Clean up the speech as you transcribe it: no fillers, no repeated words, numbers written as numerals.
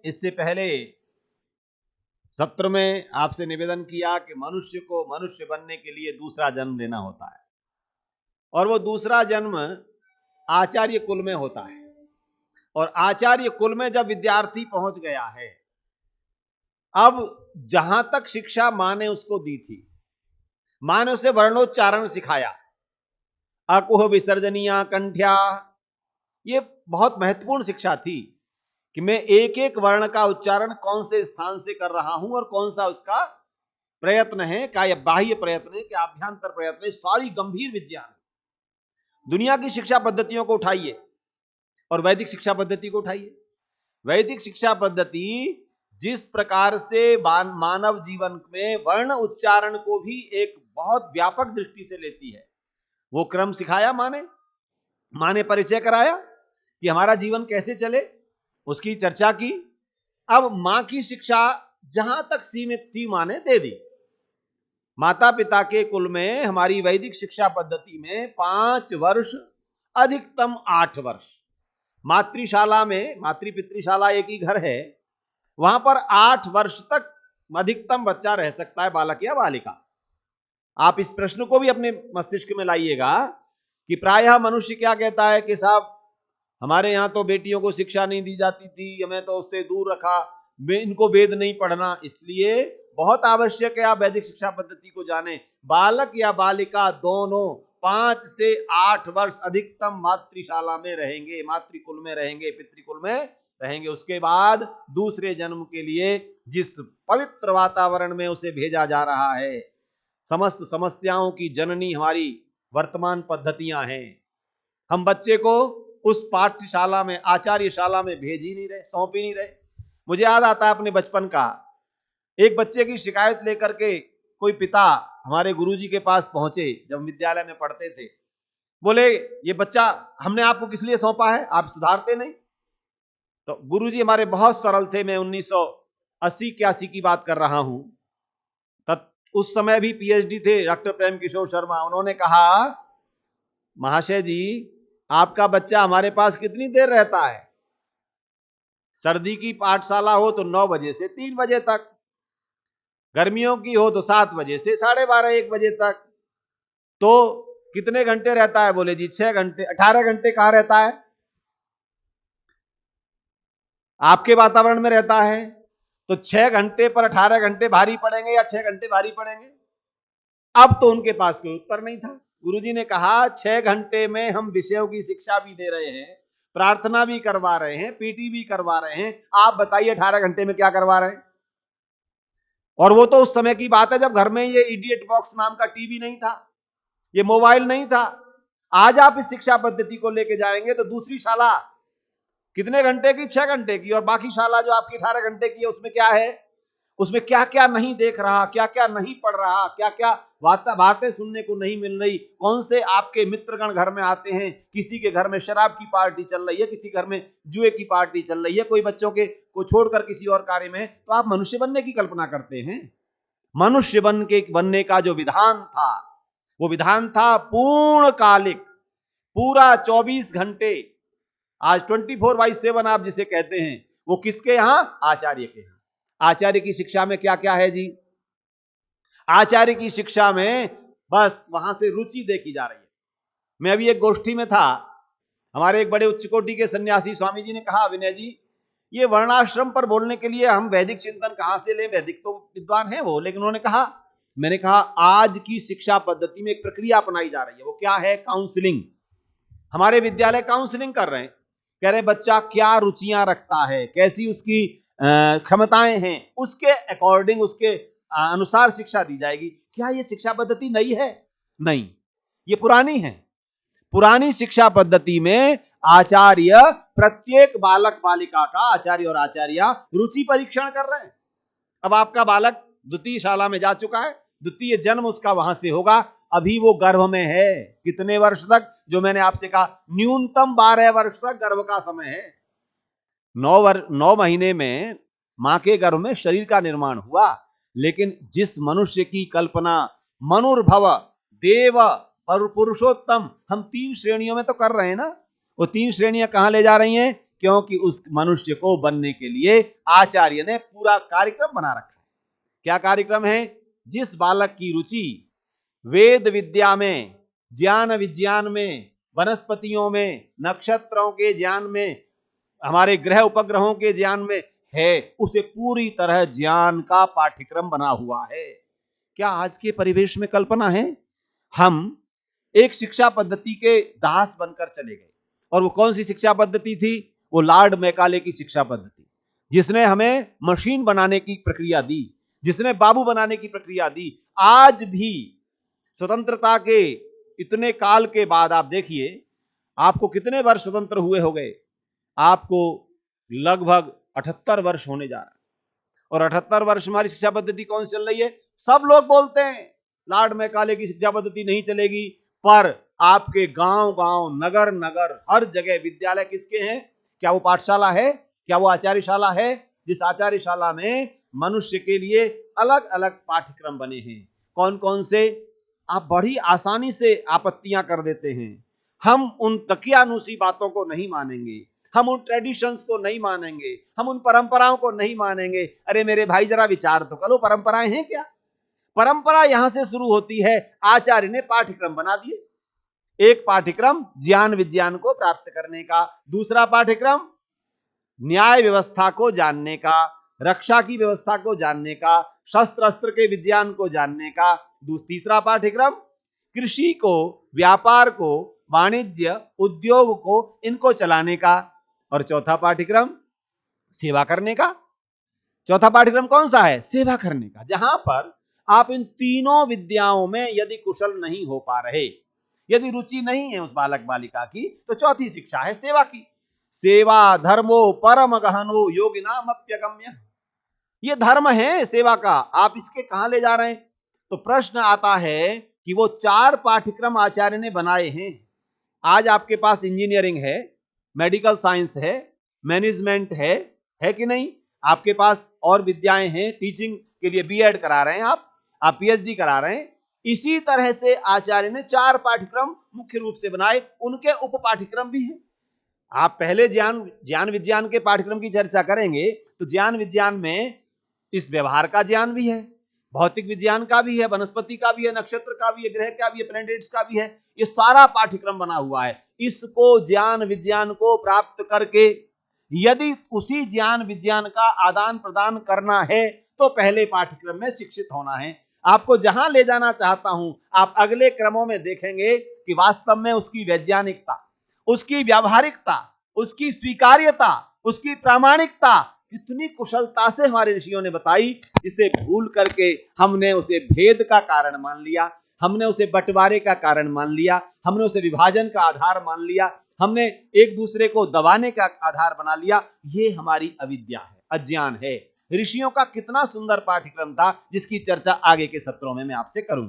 इससे पहले सत्र में आपसे निवेदन किया कि मनुष्य को मनुष्य बनने के लिए दूसरा जन्म लेना होता है, और वो दूसरा जन्म आचार्य कुल में होता है। और आचार्य कुल में जब विद्यार्थी पहुंच गया है, अब जहां तक शिक्षा मां ने उसको दी थी, मां ने उसे वर्णोच्चारण सिखाया, अकुह विसर्जनीया कंठ्या। ये बहुत महत्वपूर्ण शिक्षा थी कि मैं एक एक वर्ण का उच्चारण कौन से स्थान से कर रहा हूं और कौन सा उसका प्रयत्न है, क्या यह बाह्य प्रयत्न है, क्या आभ्यंतर प्रयत्न है। सारी गंभीर विद्या है। दुनिया की शिक्षा पद्धतियों को उठाइए और वैदिक शिक्षा पद्धति को उठाइए। वैदिक शिक्षा पद्धति जिस प्रकार से मानव जीवन में वर्ण उच्चारण को भी एक बहुत व्यापक दृष्टि से लेती है, वो क्रम सिखाया मां ने परिचय कराया कि हमारा जीवन कैसे चले, उसकी चर्चा की। अब मां की शिक्षा जहां तक सीमित थी मां ने दे दी। माता पिता के कुल में हमारी वैदिक शिक्षा पद्धति में 5 वर्ष, अधिकतम 8 वर्ष। मातृशाला में, मातृपितृशाला एक ही घर है, वहां पर 8 वर्ष तक अधिकतम बच्चा रह सकता है, बालक या बालिका। आप इस प्रश्न को भी अपने मस्तिष्क में लाइएगा कि प्रायः मनुष्य क्या कहता है कि साहब हमारे यहां तो बेटियों को शिक्षा नहीं दी जाती थी, हमें तो उससे दूर रखा, इनको वेद नहीं पढ़ना। इसलिए बहुत आवश्यक है आप वैदिक शिक्षा पद्धति को जानें। बालक या बालिका दोनों 5 से 8 वर्ष अधिकतम मातृशाला में रहेंगे, मातृकुल में रहेंगे, पितृकुल में रहेंगे। उसके बाद दूसरे जन्म के लिए जिस पवित्र वातावरण में उसे भेजा जा रहा है, समस्त समस्याओं की जननी हमारी वर्तमान पद्धतियां हैं। हम बच्चे को उस पाठशाला में, आचार्यशाला में भेज ही नहीं रहे, सौंप ही नहीं रहे। मुझे याद आता है अपने बचपन का, एक बच्चे की शिकायत लेकर के कोई पिता हमारे गुरुजी के पास पहुंचे जब विद्यालय में पढ़ते थे। बोले ये बच्चा हमने आपको किस लिए सौंपा है, आप सुधारते नहीं। तो गुरुजी हमारे बहुत सरल थे। मैं 1980-81 की बात कर रहा हूं। तब उस समय भी पीएचडी थे डॉक्टर प्रेम किशोर शर्मा। उन्होंने कहा महाशय जी आपका बच्चा हमारे पास कितनी देर रहता है? सर्दी की पाठशाला हो तो 9 बजे से 3 बजे तक, गर्मियों की हो तो 7 बजे से 12:30 1 बजे तक। तो कितने घंटे रहता है? बोले जी 6 घंटे। 18 घंटे कहां रहता है? आपके वातावरण में रहता है। तो 6 घंटे पर 18 घंटे भारी पड़ेंगे या 6 घंटे भारी पड़ेंगे? अब तो उनके पास कोई उत्तर नहीं था। गुरुजी ने कहा 6 घंटे में हम विषयों की शिक्षा भी दे रहे हैं, प्रार्थना भी करवा रहे हैं, पीटी भी करवा रहे हैं, आप बताइए 18 घंटे में क्या करवा रहे हैं? और वो तो उस समय की बात है जब घर में ये इडियट बॉक्स नाम का टीवी नहीं था, ये मोबाइल नहीं था। आज आप इस शिक्षा पद्धति को लेके जाएंगे तो दूसरी शाला कितने घंटे की? 6 घंटे की। और बाकी शाला जो आपकी 18 घंटे की है उसमें क्या है? उसमें क्या क्या नहीं देख रहा, क्या क्या नहीं पढ़ रहा, क्या क्या बातें सुनने को नहीं मिल रही। कौन से आपके मित्रगण घर में आते हैं, किसी के घर में शराब की पार्टी चल रही है, किसी घर में जुए की पार्टी चल रही है, कोई बच्चों के को छोड़कर किसी और कार्य में। तो आप मनुष्य बनने की कल्पना करते हैं। मनुष्य बनने का जो विधान था वो विधान था पूर्णकालिक, पूरा 24 घंटे। आज 24/7 आप जिसे कहते हैं वो किसके यहां? आचार्य के यहां। आचार्य की शिक्षा में क्या क्या है जी? आचार्य की शिक्षा में बस वहां से रुचि देखी जा रही है। मैं अभी एक गोष्ठी में था, हमारे एक बड़े उच्च कोटि के सन्यासी स्वामी जी ने कहा विनय जी ये वर्णाश्रम पर बोलने के लिए हम वैदिक चिंतन कहां से लें? वैदिक तो विद्वान है वो। लेकिन उन्होंने कहा, मैंने कहा आज की शिक्षा पद्धति में एक प्रक्रिया अपनाई जा रही है, वो क्या है? काउंसलिंग। हमारे विद्यालय काउंसलिंग कर रहे हैं, कह रहे बच्चा क्या रुचियां रखता है, कैसी उसकी क्षमताएं हैं, उसके अकॉर्डिंग, उसके अनुसार शिक्षा दी जाएगी। क्या ये शिक्षा पद्धति नई है? नहीं, ये पुरानी है। पुरानी शिक्षा पद्धति में आचार्य प्रत्येक बालक बालिका का, आचार्य और आचार्या रुचि परीक्षण कर रहे हैं। अब आपका बालक द्वितीय शाला में जा चुका है, द्वितीय जन्म उसका वहां से होगा, अभी वो गर्भ में है। कितने वर्ष तक? जो मैंने आपसे कहा न्यूनतम 12 वर्ष तक गर्भ का समय है। 9 महीने में मां के गर्भ में शरीर का निर्माण हुआ। लेकिन जिस मनुष्य की कल्पना मनुर्भव देव और पुरुषोत्तम हम 3 श्रेणियों में तो कर रहे हैं ना, वो 3 श्रेणियां कहां ले जा रही हैं क्योंकि उस मनुष्य को बनने के लिए आचार्य ने पूरा कार्यक्रम बना रखा है। क्या कार्यक्रम है? जिस बालक की रुचि वेद विद्या में, ज्ञान विज्ञान में, वनस्पतियों में, नक्षत्रों के ज्ञान में, हमारे ग्रह उपग्रहों के ज्ञान में है, उसे पूरी तरह ज्ञान का पाठ्यक्रम बना हुआ है। क्या आज के परिवेश में कल्पना है? हम एक शिक्षा पद्धति के दास बनकर चले गए, और वो कौन सी शिक्षा पद्धति थी? वो लॉर्ड मैकाले की शिक्षा पद्धति, जिसने हमें मशीन बनाने की प्रक्रिया दी, जिसने बाबू बनाने की प्रक्रिया दी। आज भी स्वतंत्रता के इतने काल के बाद आप देखिए, आपको कितने वर्ष स्वतंत्र हुए हो गए? आपको लगभग 78 वर्ष होने जा रहा है, और 78 वर्ष हमारी शिक्षा पद्धति कौन सी चल रही है? सब लोग बोलते हैं लॉर्ड मैकाले की शिक्षा पद्धति नहीं चलेगी, पर आपके गांव गांव, नगर नगर, हर जगह विद्यालय किसके हैं? क्या वो पाठशाला है? क्या वो आचार्यशाला है? जिस आचार्यशाला में मनुष्य के लिए अलग अलग पाठ्यक्रम बने हैं। कौन कौन से? आप बड़ी आसानी से आपत्तियां कर देते हैं। हम उन तकियानुसी बातों को नहीं मानेंगे, हम उन ट्रेडिशंस को नहीं मानेंगे, हम उन परंपराओं को नहीं मानेंगे। अरे मेरे भाई, जरा विचार तो करो, परंपराएं हैं क्या? परंपरा यहां से शुरू होती है। आचार्य ने पाठ्यक्रम बना दिए। एक पाठ्यक्रम ज्ञान विज्ञान को प्राप्त करने का, दूसरा पाठ्यक्रम न्याय व्यवस्था को जानने का, रक्षा की व्यवस्था को जानने का, शस्त्र अस्त्र के विज्ञान को जानने का, तीसरा पाठ्यक्रम कृषि को, व्यापार को, वाणिज्य, उद्योग को, इनको चलाने का, और चौथा पाठ्यक्रम सेवा करने का। चौथा पाठ्यक्रम कौन सा है? सेवा करने का। जहां पर आप इन तीनों विद्याओं में यदि कुशल नहीं हो पा रहे, यदि रुचि नहीं है उस बालक बालिका की, तो चौथी शिक्षा है सेवा की। सेवा धर्मो परम गहनो योगिनाम अप्यगम्य। ये धर्म है सेवा का, आप इसके कहां ले जा रहे हैं? तो प्रश्न आता है कि वो 4 पाठ्यक्रम आचार्य ने बनाए हैं। आज आपके पास इंजीनियरिंग है, मेडिकल साइंस है, मैनेजमेंट है कि नहीं? आपके पास और विद्याएं हैं, टीचिंग के लिए बीएड करा रहे हैं, आप पीएचडी करा रहे हैं। इसी तरह से आचार्य ने 4 पाठ्यक्रम मुख्य रूप से बनाए, उनके उप पाठ्यक्रम भी हैं। आप पहले ज्ञान विज्ञान के पाठ्यक्रम की चर्चा करेंगे तो ज्ञान विज्ञान में इस व्यवहार का ज्ञान भी है, भौतिक विज्ञान का भी है, वनस्पति का भी है, नक्षत्र का भी है, ग्रह का भी है, प्लैनेट्स का भी है। ये सारा पाठ्यक्रम बना हुआ है। इसको ज्ञान विज्ञान को प्राप्त करके यदि उसी ज्ञान विज्ञान का आदान प्रदान करना है तो पहले पाठ्यक्रम में शिक्षित होना है। आपको जहां ले जाना चाहता हूं, आप अगले क्रमों में देखेंगे कि वास्तव में उसकी वैज्ञानिकता, उसकी व्यावहारिकता, उसकी स्वीकार्यता, उसकी प्रामाणिकता कितनी कुशलता से हमारे ऋषियों ने बताई, जिसे भूल करके हमने उसे भेद का कारण मान लिया, हमने उसे बंटवारे का कारण मान लिया, हमने उसे विभाजन का आधार मान लिया, हमने एक दूसरे को दबाने का आधार बना लिया। ये हमारी अविद्या है, अज्ञान है। ऋषियों का कितना सुंदर पाठ्यक्रम था, जिसकी चर्चा आगे के सत्रों में मैं आपसे करूंगा।